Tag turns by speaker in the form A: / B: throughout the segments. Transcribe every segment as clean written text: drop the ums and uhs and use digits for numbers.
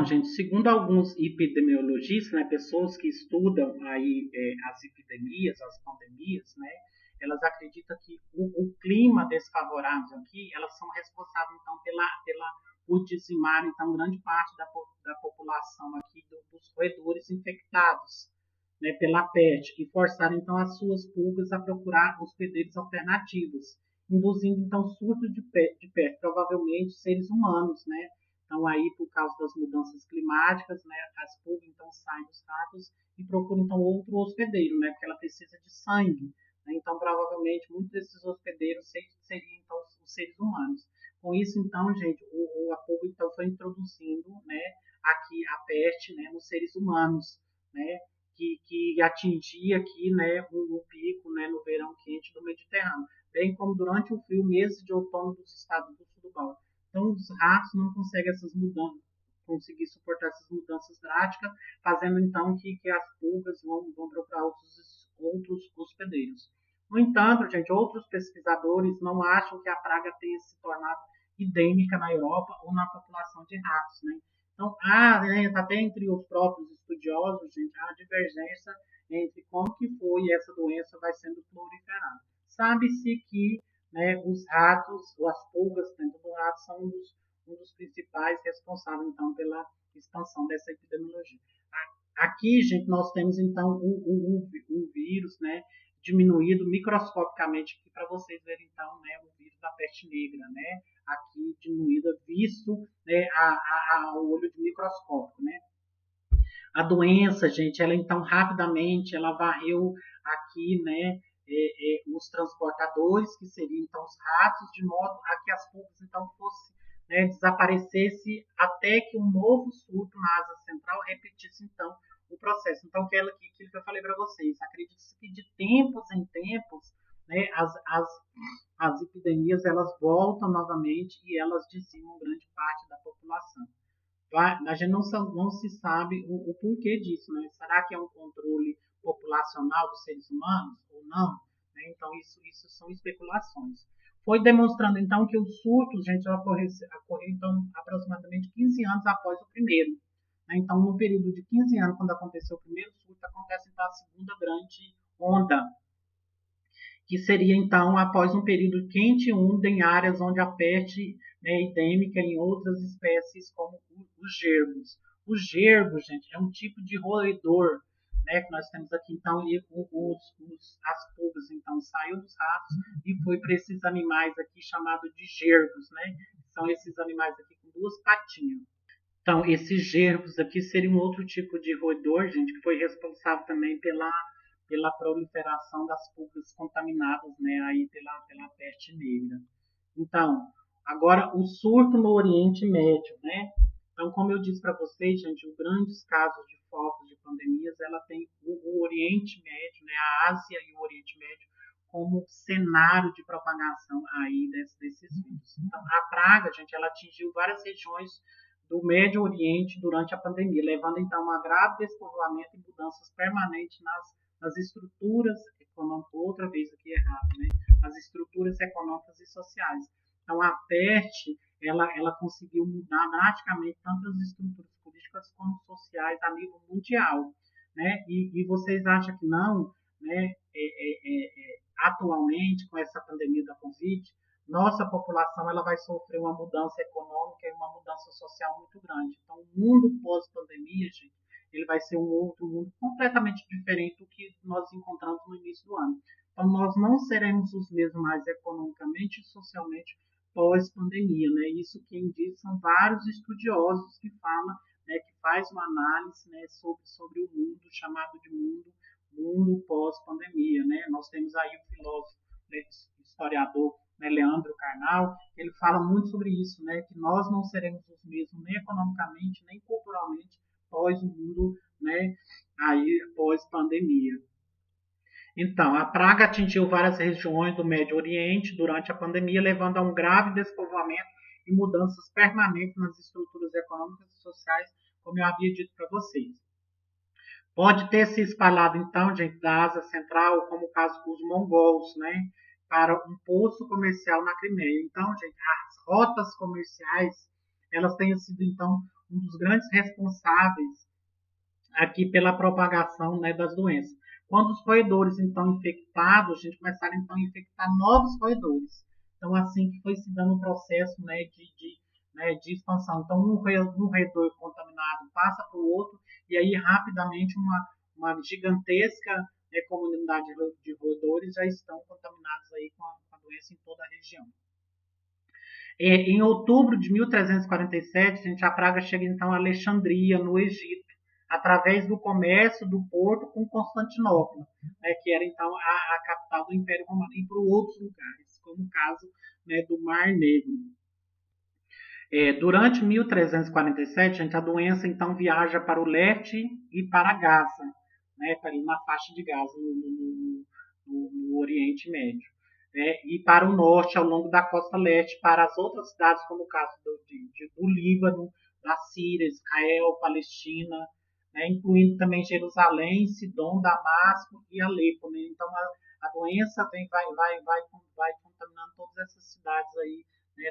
A: Gente, segundo alguns epidemiologistas, né, pessoas que estudam aí as epidemias, as pandemias, né, elas acreditam que o clima desfavorável aqui, elas são responsáveis então por dizimar então grande parte da população aqui dos roedores infectados, né, pela peste e forçar então as suas pulgas a procurar hospedeiros alternativos, induzindo então surtos de peste, provavelmente seres humanos, né? Então, aí, por causa das mudanças climáticas, né, as pulgas então saem dos ratos e procuram então outro hospedeiro, né, porque ela precisa de sangue. Né? Então, provavelmente, muitos desses hospedeiros seriam então os seres humanos. Com isso, então, gente, a pulga então foi introduzindo, né, aqui a peste, né, nos seres humanos, né, que atingia aqui, né, o pico, né, no verão quente do Mediterrâneo, bem como durante o frio mês de outono dos estados do sul do Balcão. Então, os ratos não conseguem conseguir suportar essas mudanças drásticas, fazendo então que as pulgas vão procurar outros hospedeiros. No entanto, gente, outros pesquisadores não acham que a praga tenha se tornado endêmica na Europa ou na população de ratos, né? Então, né, até entre os próprios estudiosos, gente, há divergência entre como que foi essa doença vai sendo proliferada. Sabe-se que, né, os ratos, ou as pulgas dentro do rato, são um dos principais responsáveis, então, pela expansão dessa epidemiologia. Aqui, gente, nós temos, então, o vírus, né, diminuído microscopicamente, aqui para vocês verem, então, né, o vírus da peste negra, né, aqui diminuída, visto, né, ao olho de microscópio, né. A doença, gente, ela então rapidamente ela varreu aqui, né, os transportadores, que seriam então os ratos, de modo a que as pulgas então fosse, né, desaparecesse até que um novo surto na asa central repetisse então o processo. Então, aquilo que eu falei para vocês, acredita-se que de tempos em tempos, né, as epidemias elas voltam novamente e elas dizimam grande parte da população. A gente não se sabe o porquê disso, né? Será que é um controle populacional dos seres humanos ou não? Né? Então, isso são especulações. Foi demonstrando, então, que os surtos, gente, ocorreu então, aproximadamente 15 anos após o primeiro. Né? Então, no período de 15 anos, quando aconteceu o primeiro surto, acontece, então, a segunda grande onda, que seria então após um período quente e úmido em áreas onde a peste é endêmica em outras espécies, como os gerbos. Os gerbos, gente, é um tipo de roedor, né, que nós temos aqui, então, e as pulgas, então, saiu dos ratos e foi para esses animais aqui chamados de gerbos, né, são esses animais aqui com duas patinhas. Então, esses gerbos aqui seriam um outro tipo de roedor, gente, que foi responsável também pela proliferação das pulgas contaminadas, né, aí pela peste negra. Então, agora o surto no Oriente Médio, né? Então, como eu disse para vocês, gente, os grandes casos de focos de pandemias, ela tem o Oriente Médio, né, a Ásia e o Oriente Médio como cenário de propagação aí desses vírus. Então, a praga, gente, ela atingiu várias regiões do Médio Oriente durante a pandemia, levando então a um grave despovoamento e mudanças permanentes nas estruturas econômicas, outra vez aqui errado, né? As estruturas econômicas e sociais. Então, a peste, ela conseguiu mudar drasticamente tanto as estruturas políticas como sociais a nível mundial, né? E vocês acham que não, né? Atualmente, com essa pandemia da Covid, nossa população ela vai sofrer uma mudança econômica e uma mudança social muito grande. Então, o mundo pós-pandemia, gente, ele vai ser um outro mundo completamente diferente do que nós encontramos no início do ano. Então, nós não seremos os mesmos mais economicamente e socialmente pós-pandemia, né? Isso quem diz são vários estudiosos que falam, né, que faz uma análise, né, sobre o mundo chamado de mundo pós-pandemia, né? Nós temos aí o filósofo, né, historiador, né, Leandro Carnal, ele fala muito sobre isso, né, que nós não seremos os mesmos nem economicamente nem culturalmente pós o mundo, né, aí pós pandemia. Então, a praga atingiu várias regiões do Médio Oriente durante a pandemia, levando a um grave despovoamento e mudanças permanentes nas estruturas econômicas e sociais, como eu havia dito para vocês. Pode ter se espalhado, então, gente, da Ásia Central, como o caso dos mongols, né, para um posto comercial na Crimeia. Então, gente, as rotas comerciais elas tenham sido, então, um dos grandes responsáveis aqui pela propagação, né, das doenças. Quando os roedores, então, infectados, a gente começaram, então, a infectar novos roedores. Então, assim que foi se dando um processo, né, de expansão. Então, um roedor contaminado passa para o outro, e aí, rapidamente, uma gigantesca, né, comunidade de roedores já estão contaminados aí com a doença em toda a região. Em outubro de 1347, gente, a praga chega então a Alexandria, no Egito, através do comércio do porto com Constantinopla, né, que era então a capital do Império Romano, e para outros lugares, como o caso, né, do Mar Negro. Durante 1347, gente, a doença então viaja para o leste e para Gaza, né, para ir na faixa de Gaza, no Oriente Médio. E para o norte, ao longo da costa leste, para as outras cidades, como o caso do Líbano, da Síria, Israel, Palestina, né, incluindo também Jerusalém, Sidom, Damasco e Alepo. Né? Então, a doença vai contaminando todas essas cidades aí, né,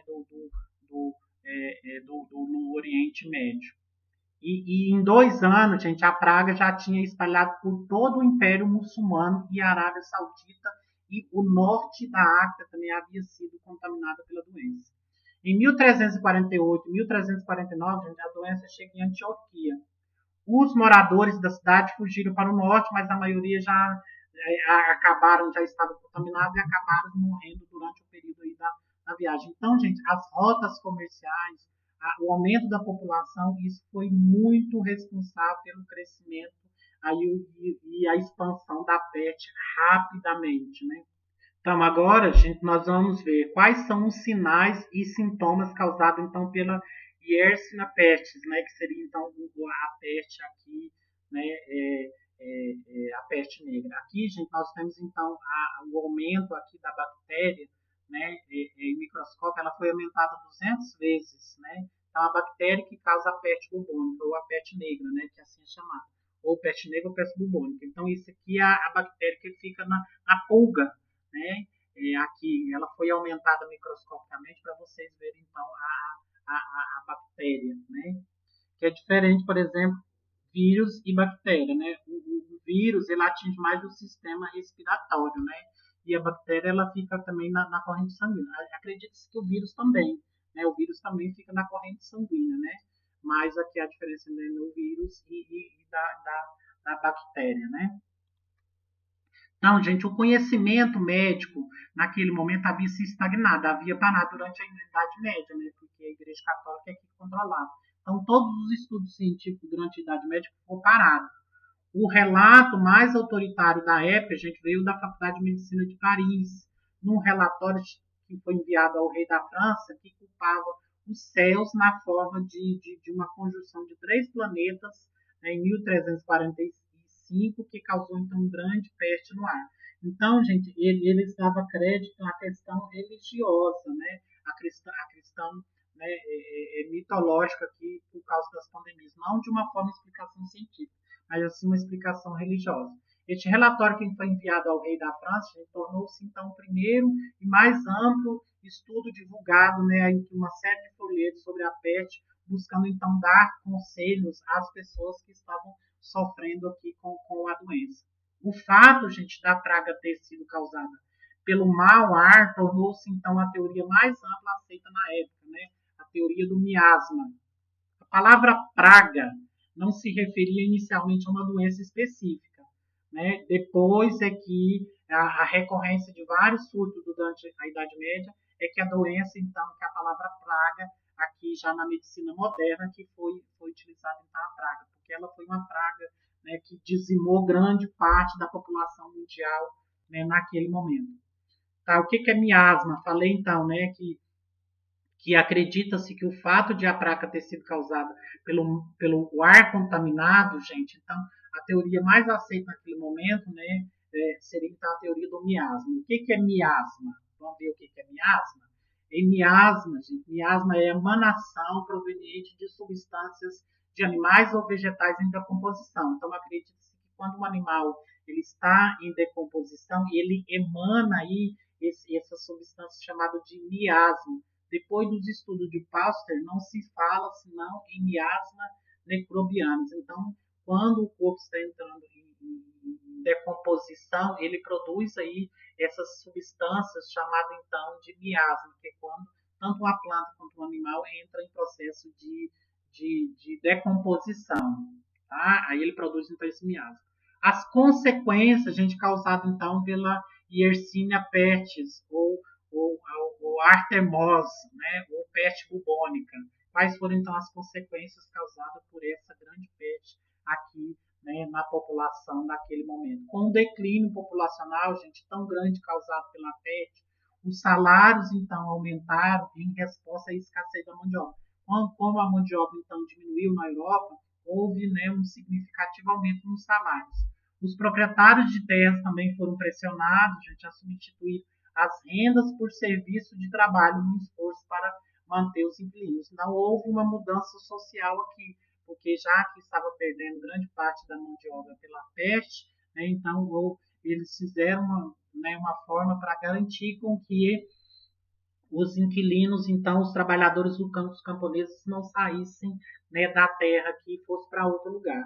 A: do Oriente Médio. E em 2 anos, gente, a praga já tinha espalhado por todo o Império Muçulmano e a Arábia Saudita, e o norte da África também havia sido contaminada pela doença. Em 1348 e 1349, gente, a doença chega em Antioquia. Os moradores da cidade fugiram para o norte, mas a maioria já já estavam contaminados e acabaram morrendo durante o período aí da viagem. Então, gente, as rotas comerciais, o aumento da população, isso foi muito responsável pelo crescimento aí, e a expansão da peste rapidamente, né? Então, agora, gente, nós vamos ver quais são os sinais e sintomas causados, então, pela Yersinia pestis, né, que seria, então, a peste aqui, né, a peste negra. Aqui, gente, nós temos, então, o aumento aqui da bactéria, né, em microscópio, ela foi aumentada 200 vezes, né. Então, a bactéria que causa a peste bubônica, ou a peste negra, né, que assim é chamada, ou peste negra ou peste bubônica. Então, isso aqui é a bactéria que fica na pulga, né? Aqui ela foi aumentada microscopicamente para vocês verem então a bactéria, né? Que é diferente, por exemplo, vírus e bactéria, né? O vírus ele atinge mais o sistema respiratório, né? E a bactéria ela fica também na corrente sanguínea. Acredita-se que o vírus também, né? O vírus também fica na corrente sanguínea, né? Mas aqui a diferença no vírus e da bactéria, né? Não, gente, o conhecimento médico naquele momento havia se estagnado, havia parado durante a Idade Média, né? Porque a Igreja Católica é que controlava. Então, todos os estudos científicos durante a Idade Média ficou parado. O relato mais autoritário da época, a gente veio da Faculdade de Medicina de Paris, num relatório que foi enviado ao rei da França, que culpava os céus na forma de uma conjunção de 3 planetas, né, em 1345, que causou então grande peste no ar. Então, gente, eles davam crédito à questão religiosa, né, a questão, né, mitológica aqui por causa das pandemias, não de uma forma de explicação científica, mas assim uma explicação religiosa. Este relatório que foi enviado ao rei da França tornou-se então o primeiro e mais amplo estudo divulgado, né, em uma série de folhetos sobre a peste, buscando então dar conselhos às pessoas que estavam sofrendo aqui com a doença. O fato, gente, da praga ter sido causada pelo mau ar tornou-se então a teoria mais ampla aceita na época, né, a teoria do miasma. A palavra praga não se referia inicialmente a uma doença específica, né? Depois é que a recorrência de vários surtos durante a Idade Média é que a doença, então, que a palavra praga, aqui já na medicina moderna, que foi utilizada então a praga, porque ela foi uma praga, né, que dizimou grande parte da população mundial, né, naquele momento. Tá, o que é miasma? Falei então, né, que acredita-se que o fato de a praga ter sido causada pelo ar contaminado, gente, então a teoria mais aceita naquele momento, né, seria então a teoria do miasma. O que é miasma? Vamos ver o que é miasma? E miasma, gente, miasma é emanação proveniente de substâncias de animais ou vegetais em decomposição. Então acredita-se que quando um animal ele está em decomposição, ele emana aí essa substância chamada de miasma. depois dos estudos de Pasteur, não se fala senão em miasma necrobianos. Então, quando o corpo está entrando em decomposição, ele produz aí essas substâncias chamadas então de miasma, que é quando tanto uma planta quanto um animal entra em processo de decomposição, tá? Aí ele produz então esse miasma. As consequências, gente, causadas então pela Yersinia pestis ou artemose, né, ou peste bubônica. Quais foram então as consequências causadas por essa grande peste aqui, né, na população naquele momento? Com o declínio populacional, gente, tão grande causado pela peste, os salários então aumentaram em resposta à escassez da mão de obra. Como a mão de obra então diminuiu na Europa, houve, né, um significativo aumento nos salários. Os proprietários de terras também foram pressionados, gente, a substituir as rendas por serviço de trabalho no esforço para manter os inquilinos. Não houve uma mudança social aqui, porque já que estava perdendo grande parte da mão de obra pela peste, né, então eles fizeram uma forma para garantir com que os inquilinos, então os trabalhadores dos camponeses não saíssem, né, da terra que fosse para outro lugar.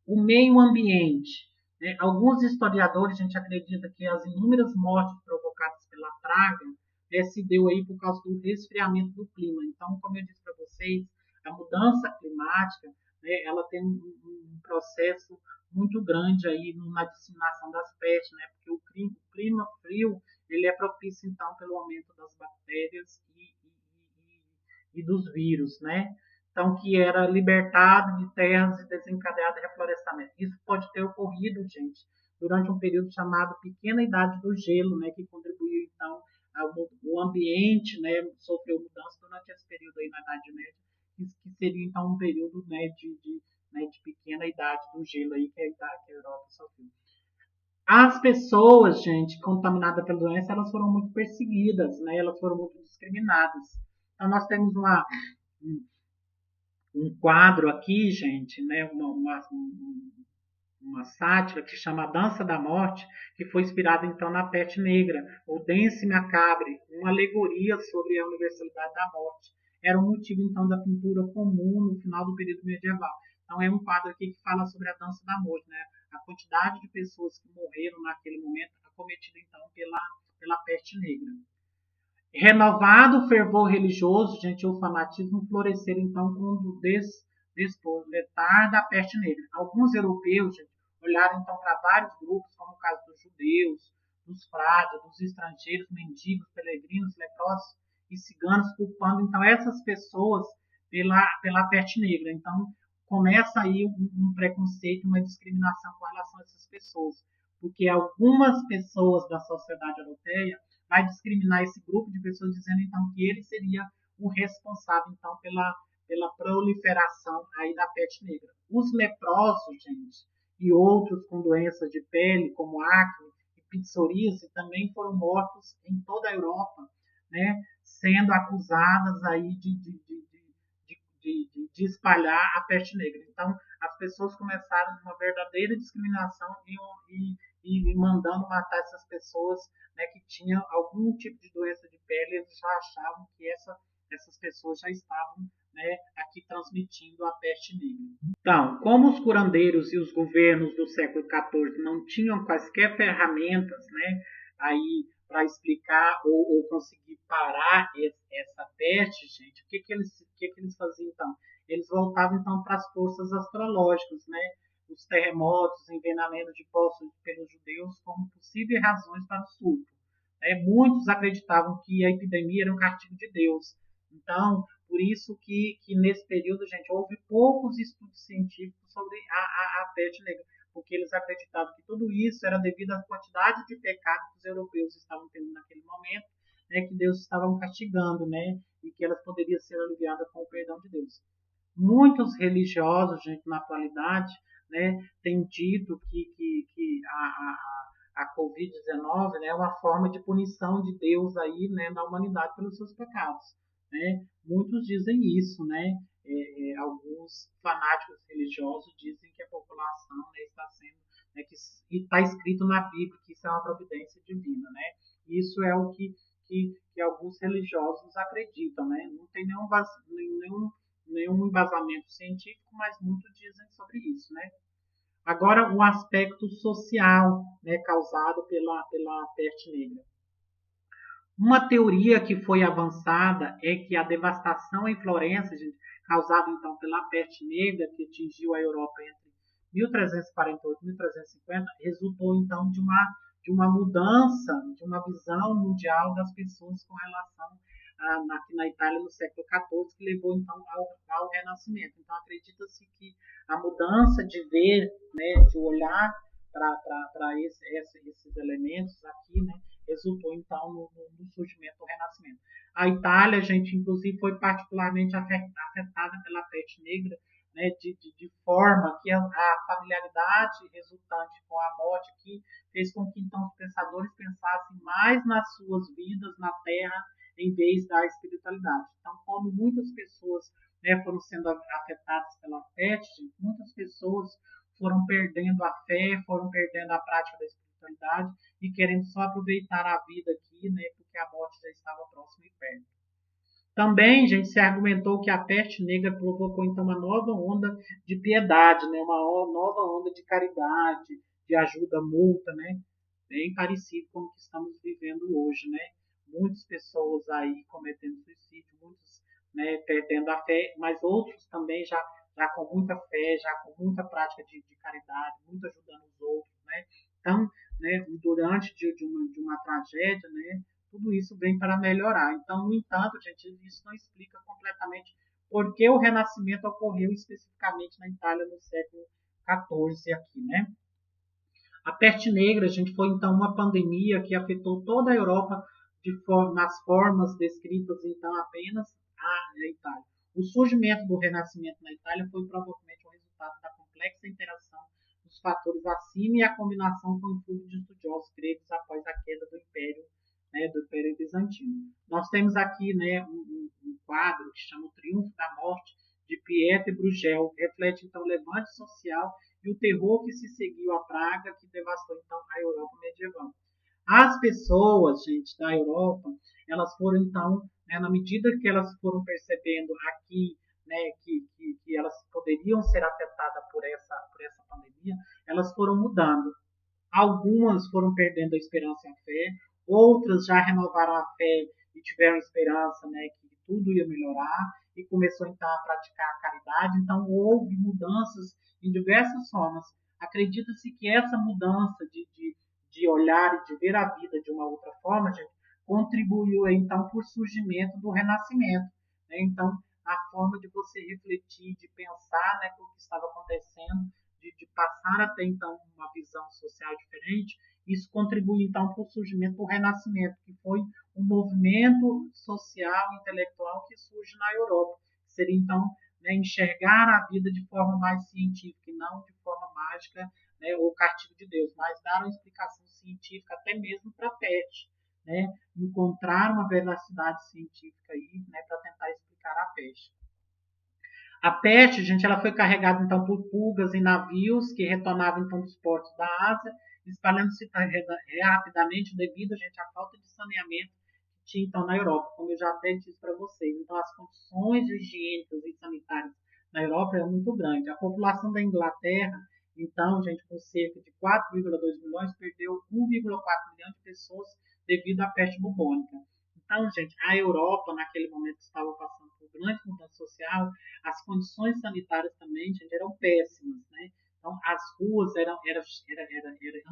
A: O meio ambiente. Né? Alguns historiadores, a gente acredita que as inúmeras mortes provocadas pela praga, né, se deu aí por causa do resfriamento do clima. Então, como eu disse para vocês, a mudança climática, né, ela tem um processo muito grande aí na disseminação das pestes, né, porque o clima frio ele é propício então pelo aumento das bactérias e dos vírus, né? Então, que era libertado de terras e desencadeado reflorestamento. Isso pode ter ocorrido, gente, durante um período chamado Pequena Idade do Gelo, né, que contribuiu, então, o ambiente, né, sofreu mudança durante esse período aí na Idade Média, que seria, então, um período, né, de pequena idade do gelo aí que a Europa sofreu. As pessoas, gente, contaminadas pela doença, elas foram muito perseguidas, né, elas foram muito discriminadas. Então, nós temos um quadro aqui, gente, né, uma sátira que chama A Dança da Morte, que foi inspirada então na Peste Negra, ou Dance Macabre, uma alegoria sobre a universalidade da morte. Era um motivo então da pintura comum no final do período medieval. Então é um quadro aqui que fala sobre a dança da morte, né? A quantidade de pessoas que morreram naquele momento acometida então pela Peste Negra. Renovado fervor religioso, gente, o fanatismo floresceram então com o despoletar da peste negra. Alguns europeus, gente, olharam então para vários grupos, como o caso dos judeus, dos frades, dos estrangeiros, mendigos, peregrinos, leprosos e ciganos, culpando então essas pessoas pela peste negra. Então começa aí um preconceito, uma discriminação com relação a essas pessoas, porque algumas pessoas da sociedade europeia vai discriminar esse grupo de pessoas, dizendo então que ele seria o responsável então pela proliferação aí da peste negra. Os leprosos, gente, e outros com doenças de pele, como acne e psoríase, também foram mortos em toda a Europa, né, sendo acusadas aí de espalhar a peste negra. Então, as pessoas começaram uma verdadeira discriminação e mandando matar essas pessoas, né, que tinham algum tipo de doença de pele, eles já achavam que essas pessoas já estavam, né, aqui transmitindo a peste negra. Então, como os curandeiros e os governos do século XIV não tinham quaisquer ferramentas, né, aí para explicar ou conseguir parar essa peste, gente, o que eles faziam então? Eles voltavam então para as forças astrológicas, né? Os terremotos, envenenamento de poços pelos judeus como possíveis razões para o surto. Muitos acreditavam que a epidemia era um castigo de Deus. Então, por isso que nesse período, gente, houve poucos estudos científicos sobre a peste negra, porque eles acreditavam que tudo isso era devido à quantidade de pecado que os europeus estavam tendo naquele momento, né, que Deus estava castigando, né, e que elas poderiam ser aliviadas com o perdão de Deus. Muitos religiosos, gente, na atualidade, né, têm dito que a Covid-19, né, é uma forma de punição de Deus aí, né, na humanidade pelos seus pecados. Né? Muitos dizem isso, né? Alguns fanáticos religiosos dizem que a população, né, está sendo, né, que está escrito na Bíblia que isso é uma providência divina, né? Isso é o que que alguns religiosos acreditam, né? Não tem nenhum embasamento científico, mas muito dizem sobre isso, né? Agora, o aspecto social, né, causado pela peste negra. Uma teoria que foi avançada é que a devastação em Florença, gente, causada então pela peste negra que atingiu a Europa entre 1348 e 1350, resultou então de uma mudança, de uma visão mundial das pessoas com relação aqui na Itália no século XIV, que levou então ao Renascimento. Então acredita-se que a mudança de ver, né, de olhar para esses elementos aqui, né, resultou então no surgimento do Renascimento. A Itália, gente, inclusive foi particularmente afetada pela peste negra, né, de forma que a familiaridade resultante com a morte aqui fez com que então os pensadores pensassem mais nas suas vidas na Terra em vez da espiritualidade. Então, como muitas pessoas, né, foram sendo afetadas pela peste, muitas pessoas foram perdendo a fé, foram perdendo a prática da espiritualidade e querendo só aproveitar a vida aqui, né, porque a morte já estava próxima e perto. Também, gente, se argumentou que a peste negra provocou então uma nova onda de piedade, né, uma nova onda de caridade, de ajuda mútua, né, bem parecido com o que estamos vivendo hoje, né? Muitas pessoas aí cometendo suicídio, muitos, né, perdendo a fé, mas outros também já com muita fé, já com muita prática de caridade, muito ajudando os outros, né? Então, né, durante de uma tragédia, né, tudo isso vem para melhorar. Então, no entanto, gente, isso não explica completamente por que o Renascimento ocorreu especificamente na Itália no século XIV aqui, né? A peste negra, gente, foi então uma pandemia que afetou toda a Europa nas formas descritas então apenas na Itália. O surgimento do Renascimento na Itália foi provavelmente o resultado da complexa interação dos fatores acima e a combinação com o influxo de estudiosos gregos após a queda do Império, né, do Império Bizantino. Nós temos aqui, né, um quadro que chama O Triunfo da Morte, de Pietro Bruegel, reflete então o levante social e o terror que se seguiu à praga que devastou então a Europa medieval. As pessoas, gente, da Europa, elas foram então, né, na medida que elas foram percebendo aqui, né, que elas poderiam ser afetadas por essa pandemia, elas foram mudando. Algumas foram perdendo a esperança e a fé, outras já renovaram a fé e tiveram esperança, né, que tudo ia melhorar e começou então a praticar a caridade. Então houve mudanças em diversas formas. Acredita-se que essa mudança de olhar e de ver a vida de uma outra forma, gente, contribuiu então para o surgimento do Renascimento, né? Então a forma de você refletir, de pensar, né, com o que estava acontecendo, de passar a ter então uma visão social diferente, isso contribui então para o surgimento do Renascimento, que foi um movimento social, intelectual que surge na Europa. Seria então, né, enxergar a vida de forma mais científica e não de forma mágica, né, ou castigo de Deus, mas dar uma explicação científica até mesmo para a peste, né, encontrar uma veracidade científica aí, né, para tentar explicar a peste. A peste, gente, ela foi carregada então por pulgas em navios que retornavam então dos portos da Ásia, espalhando-se rapidamente devido, gente, à falta de saneamento que tinha então na Europa, como eu já até disse para vocês. Então, as condições higiênicas e sanitárias na Europa eram muito grandes. A população da Inglaterra, então, gente, com cerca de 4,2 milhões, perdeu 1,4 milhão de pessoas devido à peste bubônica. Então, gente, a Europa, naquele momento, estava passando por grande mudança social, as condições sanitárias também, gente, eram péssimas, né? Então, as ruas eram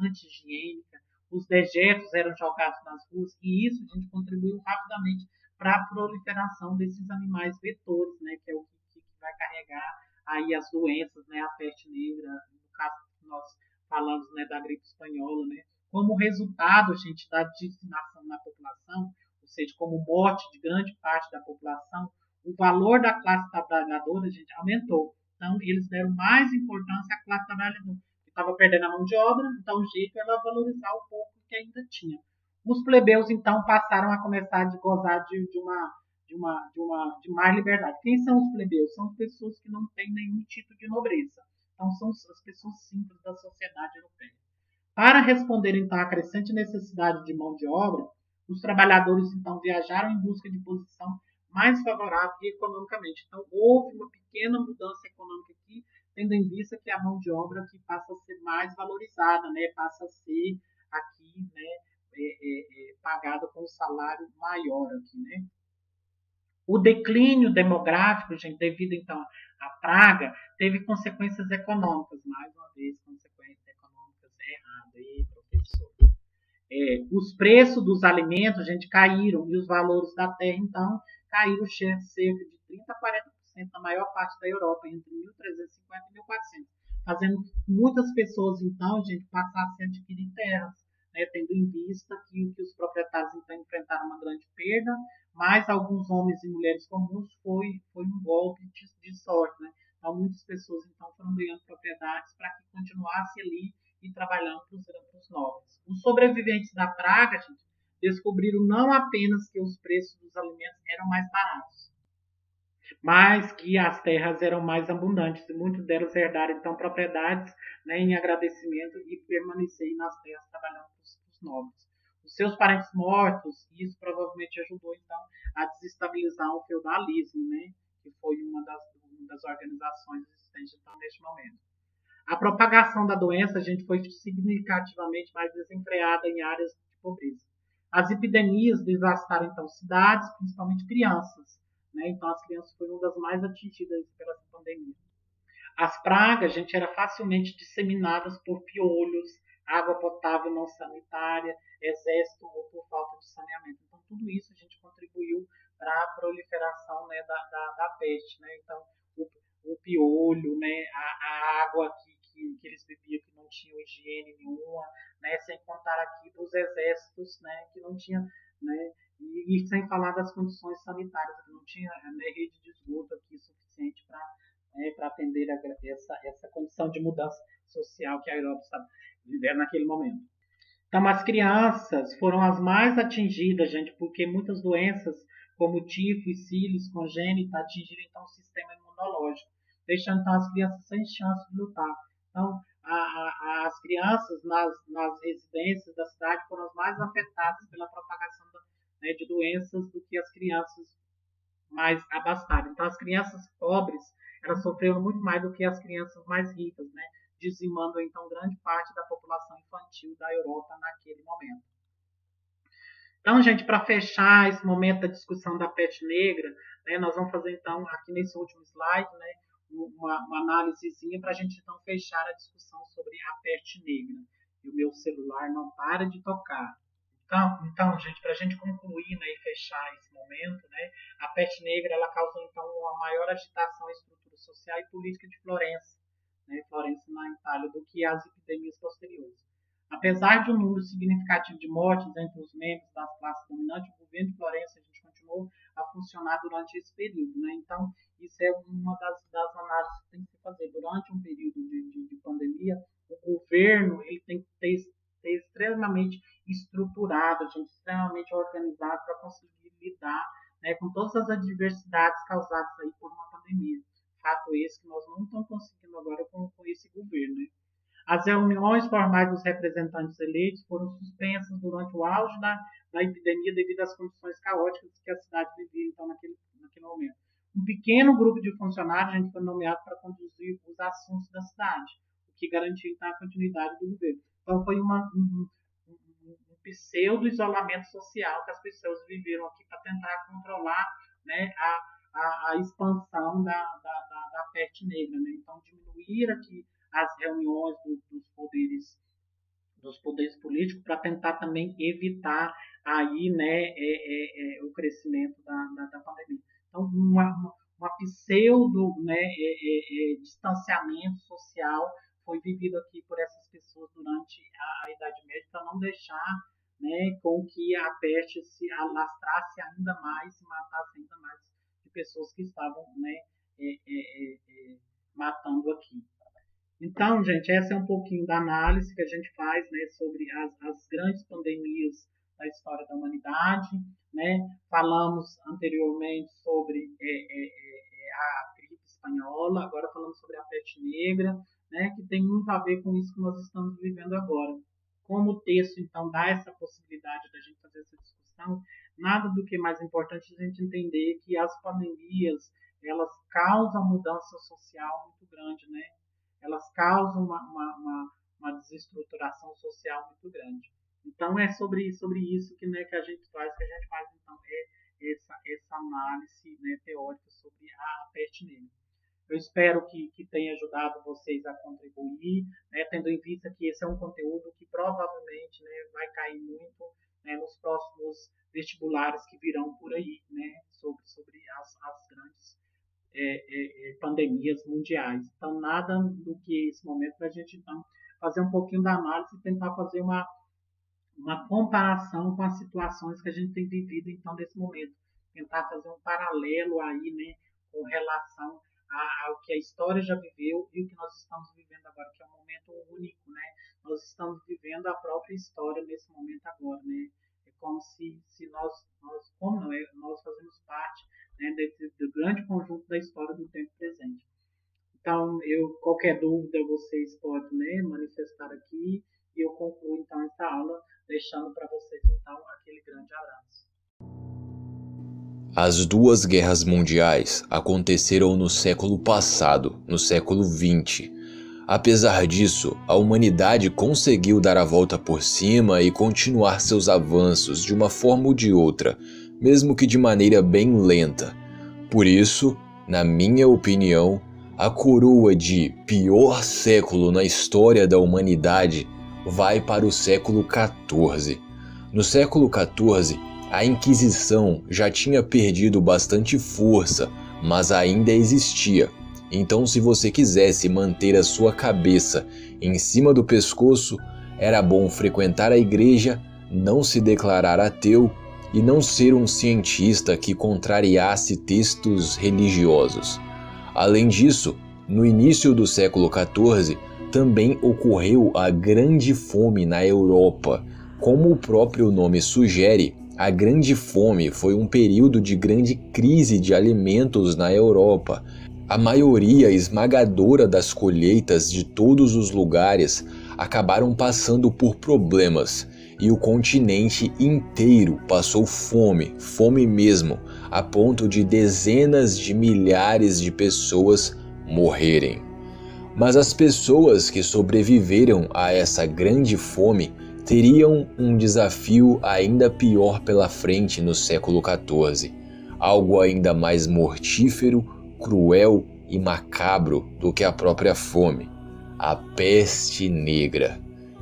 A: anti-higiênicas, os dejetos eram jogados nas ruas, e isso, gente, contribuiu rapidamente para a proliferação desses animais vetores, né? Que é o que vai carregar aí as doenças, né? A peste negra, no caso que nós falamos, né, da gripe espanhola, né? Como resultado, gente, da disseminação na população, ou seja, como morte de grande parte da população, o valor da classe trabalhadora, gente, aumentou. Então, eles deram mais importância à classe trabalhadora, que estava perdendo a mão de obra, então o jeito era valorizar o pouco que ainda tinha. Os plebeus, então, passaram a começar a gozar de mais liberdade. Quem são os plebeus? São as pessoas que não têm nenhum título de nobreza. Então, são as pessoas simples da sociedade europeia. Para responder, então, à crescente necessidade de mão de obra, Os trabalhadores, então, viajaram em busca de posição mais favorável economicamente. Então, houve uma pequena mudança econômica aqui, tendo em vista que a mão de obra aqui passa a ser mais valorizada, né? Passa a ser aqui, né? Pagada com um salário maior aqui, né? O declínio demográfico, gente, devido então à praga, teve consequências econômicas, mais uma vez, consequências econômicas erradas aí, professor. Os preços dos alimentos, gente, caíram e os valores da terra, então, caíram cerca de 30 a 40% na maior parte da Europa, entre 1350 e 1400, fazendo muitas pessoas, então, gente, passassem a adquirir terras, né, tendo em vista que os proprietários, então, enfrentaram uma grande perda, mas alguns homens e mulheres comuns foi um golpe de sorte, né? Então, muitas pessoas, então, foram ganhando propriedades para que continuasse ali e trabalhando para os nobres. Os sobreviventes da praga, gente, descobriram não apenas que os preços dos alimentos eram mais baratos, mas que as terras eram mais abundantes. E muitos deles herdaram, então, propriedades, né, em agradecimento e permaneceram nas terras trabalhando para os nobres. Os seus parentes mortos, e isso provavelmente ajudou, então, a desestabilizar o feudalismo, né, que foi uma das organizações existentes, então, neste momento. A propagação da doença, a gente, foi significativamente mais desenfreada em áreas de pobreza. As epidemias devastaram, então, cidades, principalmente crianças, né? Então, as crianças foram uma das mais atingidas pela pandemia. As pragas, gente, eram facilmente disseminadas por piolhos, água potável não sanitária, exército ou por falta de saneamento. Então, tudo isso a gente contribuiu para a proliferação, né, da peste, né? Então, o piolho, né, a água que eles bebiam que não tinha higiene nenhuma, né, sem contar aqui dos exércitos, né, que não tinha, né, e sem falar das condições sanitárias, que não tinha, né, rede de esgoto aqui suficiente para, né, para atender essa condição de mudança social que a Europa estava vivendo naquele momento. Então, as crianças foram as mais atingidas, gente, porque muitas doenças, como tifo e sífilis congênita, atingiram então o sistema imunológico, deixando então as crianças sem chance de lutar. Então, as crianças nas residências da cidade foram as mais afetadas pela propagação né, de doenças do que as crianças mais abastadas. Então, as crianças pobres, elas sofreram muito mais do que as crianças mais ricas, né? Dizimando, então, grande parte da população infantil da Europa naquele momento. Então, gente, para fechar esse momento da discussão da peste negra, né, nós vamos fazer, então, aqui nesse último slide, né, uma análisezinha para a gente, então, fechar a discussão sobre a peste negra. E o meu celular não para de tocar. Então, gente, para a gente concluir, né, e fechar esse momento, né, a peste negra ela causou então uma maior agitação à estrutura social e política de Florença, né, Florença na Itália, do que as epidemias posteriores. Apesar de um número significativo de mortes entre os membros das classes dominantes, o governo de Florença a gente continuou a funcionar durante esse período, né? Então, isso é uma das análises que tem que se fazer durante um período de pandemia. O governo ele tem que ter extremamente estruturado, gente, extremamente organizado para conseguir lidar, né, com todas as adversidades causadas aí por uma pandemia. Fato esse que nós não estamos conseguindo agora com esse governo, né? As reuniões formais dos representantes eleitos foram suspensas durante o auge da epidemia devido às condições caóticas que a cidade vivia então naquele momento. Um pequeno grupo de funcionários a gente foi nomeado para conduzir os assuntos da cidade, o que garantiu então a continuidade do governo. Então foi um pseudo isolamento social que as pessoas viveram aqui para tentar controlar, né, a expansão da peste negra, né? Então diminuir aqui as reuniões dos poderes políticos para tentar também evitar aí, né, o crescimento da pandemia. Então, uma pseudo, né, distanciamento social foi vivido aqui por essas pessoas durante a Idade Média para não deixar, né, com que a peste se alastrasse ainda mais, se matasse ainda mais de pessoas que estavam, né, matando aqui. Então, gente, essa é um pouquinho da análise que a gente faz, né, sobre as grandes pandemias da história da humanidade, né? Falamos anteriormente sobre a gripe espanhola, agora falamos sobre a peste negra, né, que tem muito a ver com isso que nós estamos vivendo agora. Como o texto, então, dá essa possibilidade da gente fazer essa discussão, questão, nada do que mais importante a gente entender que as pandemias, elas causam mudança social muito grande, né? Elas causam uma desestruturação social muito grande. Então, é sobre isso que, né, que a gente faz, então, essa análise, né, teórica sobre a peste negra. Eu espero que tenha ajudado vocês a contribuir, né, tendo em vista que esse é um conteúdo que provavelmente, né, vai cair muito, né, nos próximos vestibulares que virão por aí, né, sobre as grandes pandemias mundiais. Então, nada do que esse momento para a gente então, fazer um pouquinho da análise e tentar fazer uma comparação com as situações que a gente tem vivido então nesse momento, tentar fazer um paralelo aí, né, com relação ao que a história já viveu e o que nós estamos vivendo agora, que é um momento único, né? Nós estamos vivendo a própria história nesse momento agora, né? É como se nós fazemos parte, né, do grande conjunto da história do tempo presente. Então, qualquer dúvida vocês podem, né, manifestar aqui e eu concluo então essa aula deixando para vocês então aquele grande abraço.
B: As duas guerras mundiais aconteceram no século passado, no século XX. Apesar disso, a humanidade conseguiu dar a volta por cima e continuar seus avanços de uma forma ou de outra, mesmo que de maneira bem lenta. Por isso, na minha opinião, a coroa de pior século na história da humanidade vai para o século XIV. No século XIV, a Inquisição já tinha perdido bastante força, mas ainda existia. Então, se você quisesse manter a sua cabeça em cima do pescoço, era bom frequentar a igreja, não se declarar ateu e não ser um cientista que contrariasse textos religiosos. Além disso, no início do século XIV, também ocorreu a Grande Fome na Europa. Como o próprio nome sugere, a Grande Fome foi um período de grande crise de alimentos na Europa. A maioria esmagadora das colheitas de todos os lugares acabaram passando por problemas e o continente inteiro passou fome, fome mesmo, a ponto de dezenas de milhares de pessoas morrerem. Mas as pessoas que sobreviveram a essa grande fome teriam um desafio ainda pior pela frente no século XIV, algo ainda mais mortífero, cruel e macabro do que a própria fome, a peste negra.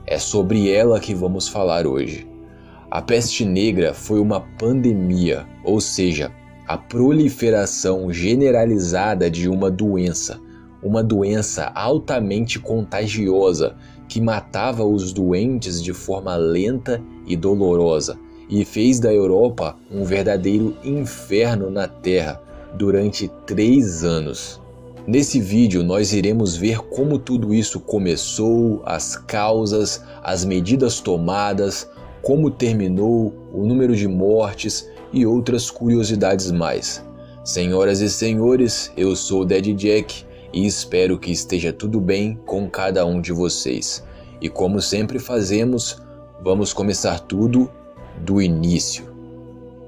B: É sobre ela que vamos falar hoje. A peste negra foi uma pandemia, ou seja, a proliferação generalizada de uma doença altamente contagiosa que matava os doentes de forma lenta e dolorosa e fez da Europa um verdadeiro inferno na Terra durante 3 anos. Nesse vídeo nós iremos ver como tudo isso começou, as causas, as medidas tomadas, como terminou, o número de mortes e outras curiosidades mais. Senhoras e senhores, eu sou o Daddy Jack e espero que esteja tudo bem com cada um de vocês. E como sempre fazemos, vamos começar tudo do início.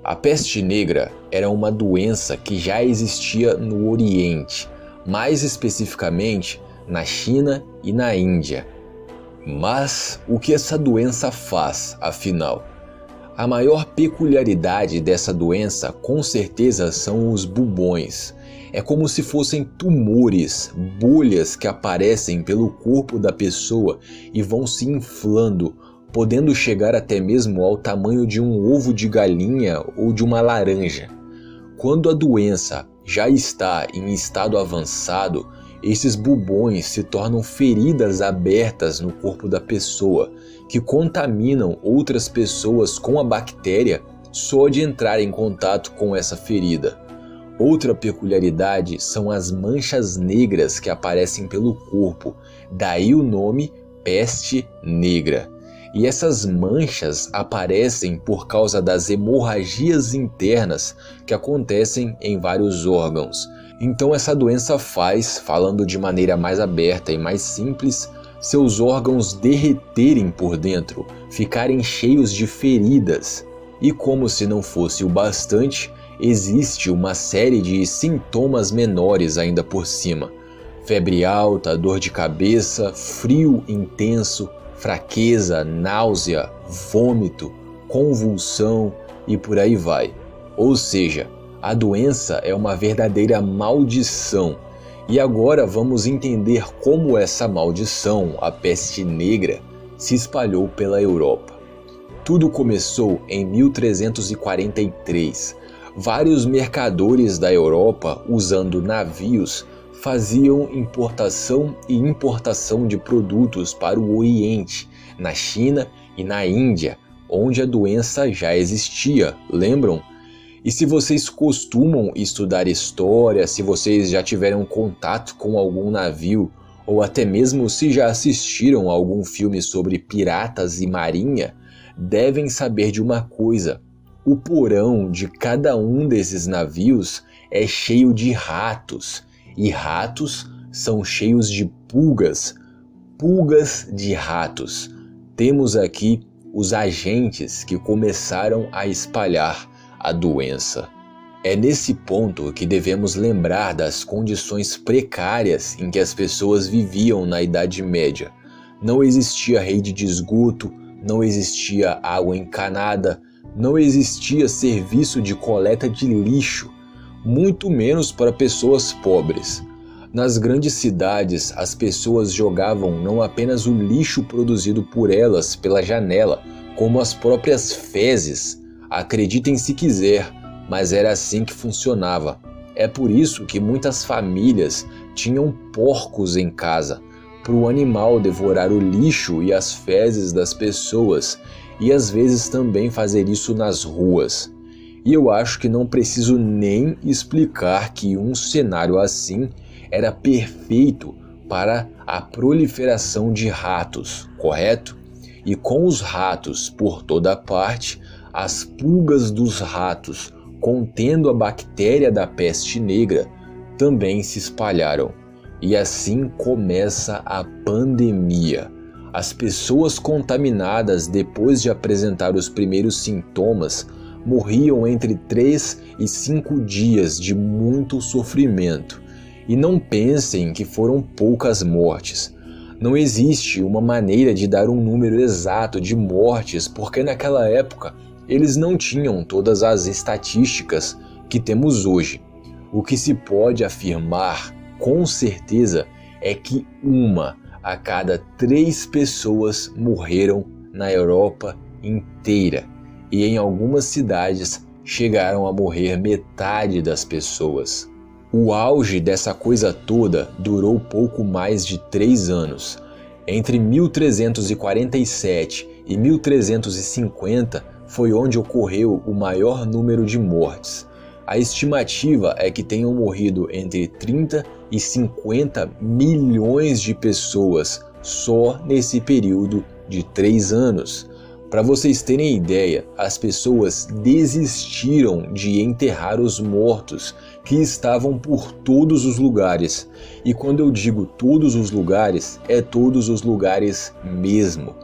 B: A peste negra era uma doença que já existia no Oriente, mais especificamente na China e na Índia. Mas o que essa doença faz, afinal? A maior peculiaridade dessa doença, com certeza, são os bubões. É como se fossem tumores, bolhas que aparecem pelo corpo da pessoa e vão se inflando, podendo chegar até mesmo ao tamanho de um ovo de galinha ou de uma laranja. Quando a doença já está em estado avançado, esses bubões se tornam feridas abertas no corpo da pessoa, que contaminam outras pessoas com a bactéria só de entrar em contato com essa ferida. Outra peculiaridade são as manchas negras que aparecem pelo corpo, daí o nome peste negra. E essas manchas aparecem por causa das hemorragias internas que acontecem em vários órgãos. Então essa doença faz, falando de maneira mais aberta e mais simples, seus órgãos derreterem por dentro, ficarem cheios de feridas. E como se não fosse o bastante, existe uma série de sintomas menores ainda por cima. Febre alta, dor de cabeça, frio intenso, fraqueza, náusea, vômito, convulsão e por aí vai. Ou seja, a doença é uma verdadeira maldição. E agora vamos entender como essa maldição, a peste negra, se espalhou pela Europa. Tudo começou em 1343. Vários mercadores da Europa, usando navios, faziam importação e importação de produtos para o Oriente, na China e na Índia, onde a doença já existia, lembram? E se vocês costumam estudar história, se vocês já tiveram contato com algum navio, ou até mesmo se já assistiram a algum filme sobre piratas e marinha, devem saber de uma coisa: o porão de cada um desses navios é cheio de ratos, e ratos são cheios de pulgas, pulgas de ratos. Temos aqui os agentes que começaram a espalhar a doença. É nesse ponto que devemos lembrar das condições precárias em que as pessoas viviam na Idade Média. Não existia rede de esgoto, não existia água encanada, não existia serviço de coleta de lixo, muito menos para pessoas pobres. Nas grandes cidades, as pessoas jogavam não apenas o lixo produzido por elas pela janela, como as próprias fezes. Acreditem se quiser, mas era assim que funcionava. É por isso que muitas famílias tinham porcos em casa, para o animal devorar o lixo e as fezes das pessoas, e às vezes também fazer isso nas ruas. E eu acho que não preciso nem explicar que um cenário assim era perfeito para a proliferação de ratos, correto? E com os ratos por toda parte, as pulgas dos ratos, contendo a bactéria da peste negra, também se espalharam. E assim começa a pandemia. As pessoas contaminadas, depois de apresentar os primeiros sintomas, morriam entre 3 e 5 dias de muito sofrimento. E não pensem que foram poucas mortes. Não existe uma maneira de dar um número exato de mortes, porque naquela época eles não tinham todas as estatísticas que temos hoje. O que se pode afirmar com certeza é que 1 a cada 3 pessoas morreram na Europa inteira, e em algumas cidades chegaram a morrer metade das pessoas. O auge dessa coisa toda durou pouco mais de 3 anos. Entre 1347 e 1350 foi onde ocorreu o maior número de mortes. A estimativa é que tenham morrido entre 30 e 50 milhões de pessoas só nesse período de 3 anos. Para vocês terem ideia, as pessoas desistiram de enterrar os mortos que estavam por todos os lugares. E quando eu digo todos os lugares, é todos os lugares mesmo.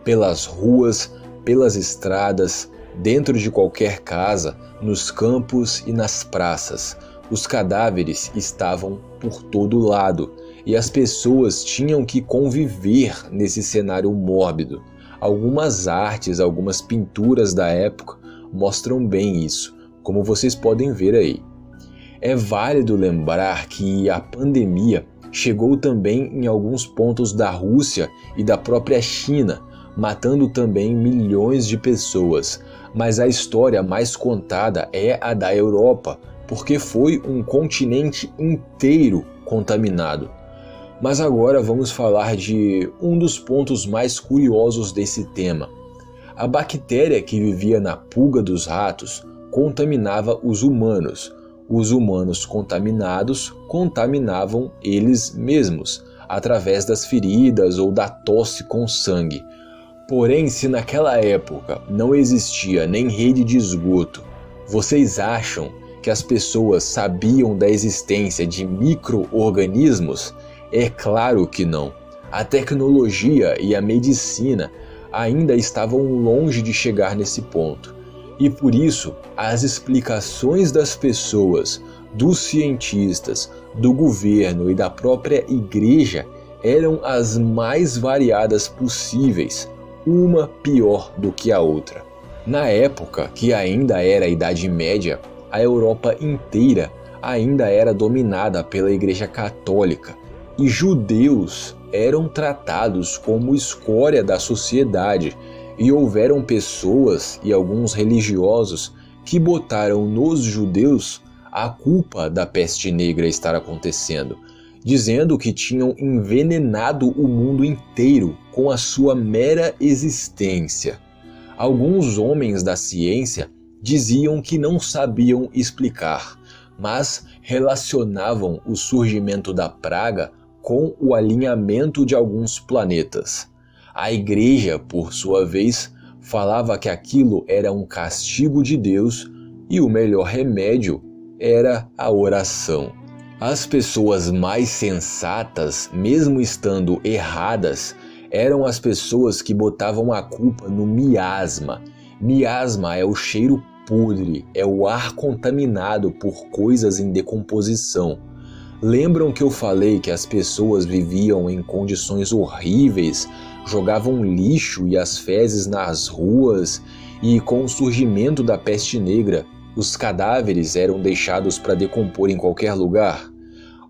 B: Pelas ruas, pelas estradas, dentro de qualquer casa, nos campos e nas praças. Os cadáveres estavam por todo lado e as pessoas tinham que conviver nesse cenário mórbido. Algumas artes, algumas pinturas da época mostram bem isso, como vocês podem ver aí. É válido lembrar que a pandemia chegou também em alguns pontos da Rússia e da própria China, matando também milhões de pessoas. Mas a história mais contada é a da Europa, porque foi um continente inteiro contaminado. Mas agora vamos falar de um dos pontos mais curiosos desse tema. A bactéria que vivia na pulga dos ratos contaminava os humanos. Os humanos contaminados contaminavam eles mesmos, através das feridas ou da tosse com sangue. Porém, se naquela época não existia nem rede de esgoto, vocês acham que as pessoas sabiam da existência de micro-organismos? É claro que não. A tecnologia e a medicina ainda estavam longe de chegar nesse ponto. E por isso, as explicações das pessoas, dos cientistas, do governo e da própria igreja eram as mais variadas possíveis, uma pior do que a outra. Na época, que ainda era a Idade Média, a Europa inteira ainda era dominada pela Igreja Católica e judeus eram tratados como escória da sociedade, e houveram pessoas e alguns religiosos que botaram nos judeus a culpa da peste negra estar acontecendo, dizendo que tinham envenenado o mundo inteiro com a sua mera existência. Alguns homens da ciência diziam que não sabiam explicar, mas relacionavam o surgimento da praga com o alinhamento de alguns planetas. A igreja, por sua vez, falava que aquilo era um castigo de Deus e o melhor remédio era a oração. As pessoas mais sensatas, mesmo estando erradas, eram as pessoas que botavam a culpa no miasma. Miasma é o cheiro podre, é o ar contaminado por coisas em decomposição. Lembram que eu falei que as pessoas viviam em condições horríveis, jogavam lixo e as fezes nas ruas, e com o surgimento da peste negra, os cadáveres eram deixados para decompor em qualquer lugar?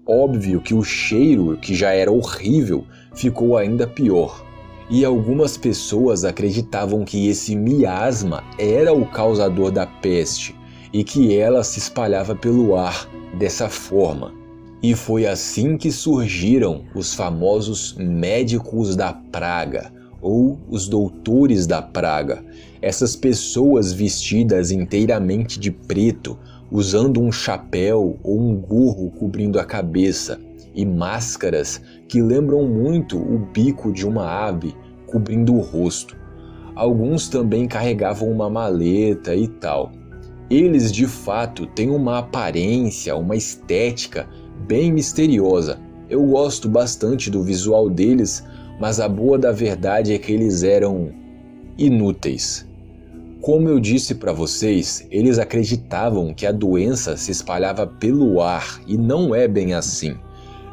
B: Óbvio que o cheiro, que já era horrível, ficou ainda pior. E algumas pessoas acreditavam que esse miasma era o causador da peste e que ela se espalhava pelo ar dessa forma. E foi assim que surgiram os famosos médicos da praga, ou os doutores da praga. Essas pessoas vestidas inteiramente de preto, usando um chapéu ou um gorro cobrindo a cabeça, e máscaras que lembram muito o bico de uma ave cobrindo o rosto. Alguns também carregavam uma maleta e tal. Eles de fato têm uma aparência, uma estética bem misteriosa. Eu gosto bastante do visual deles, mas a boa da verdade é que eles eram inúteis. Como eu disse para vocês, eles acreditavam que a doença se espalhava pelo ar, e não é bem assim.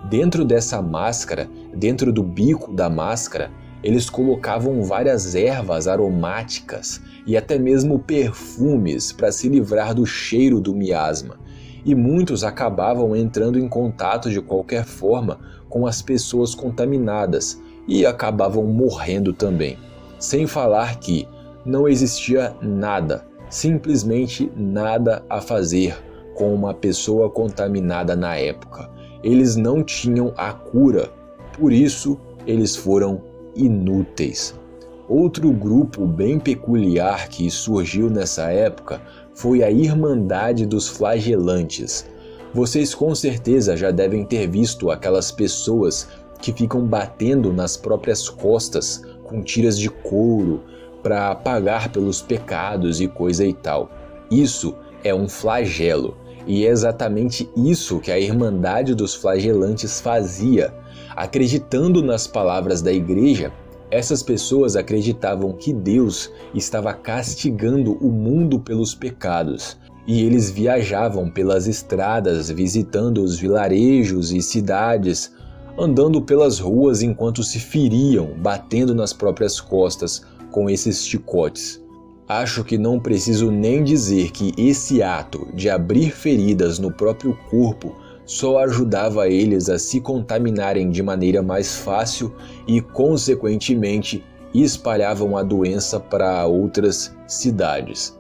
B: Dentro dessa máscara, dentro do bico da máscara, eles colocavam várias ervas aromáticas e até mesmo perfumes para se livrar do cheiro do miasma. E muitos acabavam entrando em contato de qualquer forma com as pessoas contaminadas e acabavam morrendo também. Sem falar que não existia nada, simplesmente nada a fazer com uma pessoa contaminada na época. Eles não tinham a cura, por isso eles foram inúteis. Outro grupo bem peculiar que surgiu nessa época foi a Irmandade dos Flagelantes. Vocês com certeza já devem ter visto aquelas pessoas que ficam batendo nas próprias costas com tiras de couro para pagar pelos pecados e coisa e tal. Isso é um flagelo, e é exatamente isso que a Irmandade dos Flagelantes fazia. Acreditando nas palavras da igreja, essas pessoas acreditavam que Deus estava castigando o mundo pelos pecados, e eles viajavam pelas estradas, visitando os vilarejos e cidades, andando pelas ruas enquanto se feriam, batendo nas próprias costas com esses chicotes. Acho que não preciso nem dizer que esse ato de abrir feridas no próprio corpo só ajudava eles a se contaminarem de maneira mais fácil e, consequentemente, espalhavam a doença para outras cidades.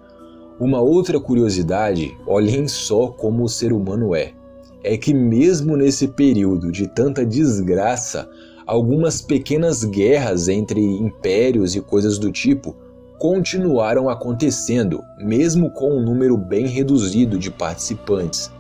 B: Uma outra curiosidade, olhem só como o ser humano é que mesmo nesse período de tanta desgraça, algumas pequenas guerras entre impérios e coisas do tipo continuaram acontecendo, mesmo com um número bem reduzido de participantes.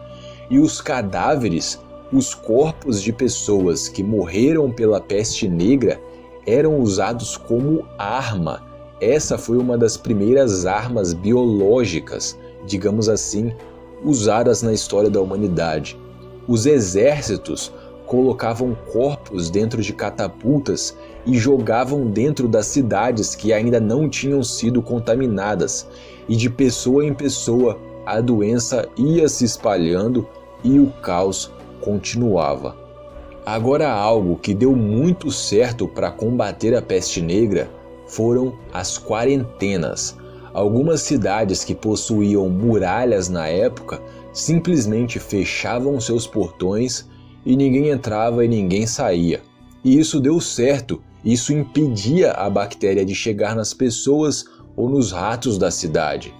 B: E os cadáveres, os corpos de pessoas que morreram pela peste negra, eram usados como arma. Essa foi uma das primeiras armas biológicas, digamos assim, usadas na história da humanidade. Os exércitos colocavam corpos dentro de catapultas e jogavam dentro das cidades que ainda não tinham sido contaminadas, e de pessoa em pessoa a doença ia se espalhando e o caos continuava. Agora, algo que deu muito certo para combater a peste negra foram as quarentenas. Algumas cidades que possuíam muralhas na época simplesmente fechavam seus portões e ninguém entrava e ninguém saía. E isso deu certo, isso impedia a bactéria de chegar nas pessoas ou nos ratos da cidade.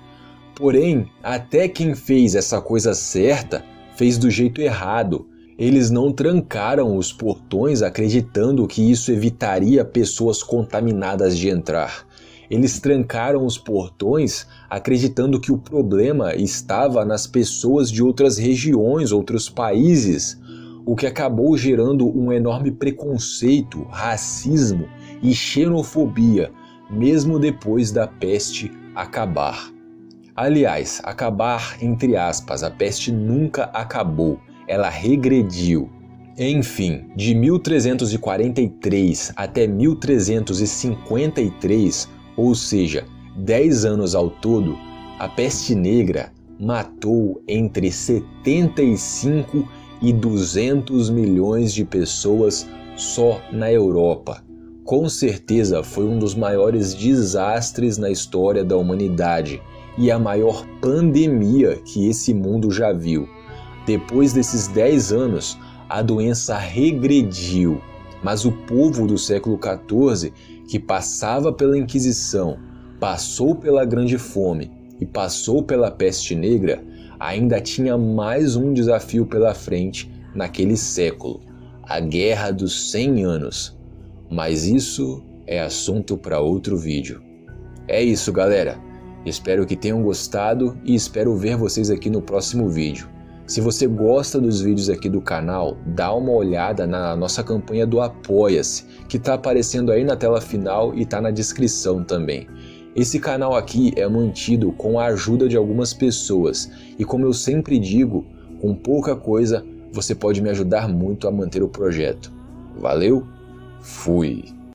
B: Porém, até quem fez essa coisa certa fez do jeito errado. Eles não trancaram os portões acreditando que isso evitaria pessoas contaminadas de entrar. Eles trancaram os portões acreditando que o problema estava nas pessoas de outras regiões, outros países, o que acabou gerando um enorme preconceito, racismo e xenofobia, mesmo depois da peste acabar. Aliás, acabar entre aspas, a peste nunca acabou, ela regrediu. Enfim, de 1343 até 1353, ou seja, 10 anos ao todo, a peste negra matou entre 75 e 200 milhões de pessoas só na Europa. Com certeza foi um dos maiores desastres na história da humanidade e a maior pandemia que esse mundo já viu. Depois desses 10 anos, a doença regrediu, mas o povo do século XIV, que passava pela Inquisição, passou pela Grande Fome e passou pela peste negra, ainda tinha mais um desafio pela frente naquele século, a Guerra dos 100 Anos. Mas isso é assunto para outro vídeo. É isso, galera. Espero que tenham gostado e espero ver vocês aqui no próximo vídeo. Se você gosta dos vídeos aqui do canal, dá uma olhada na nossa campanha do Apoia-se, que está aparecendo aí na tela final e está na descrição também. Esse canal aqui é mantido com a ajuda de algumas pessoas e, como eu sempre digo, com pouca coisa você pode me ajudar muito a manter o projeto. Valeu, fui!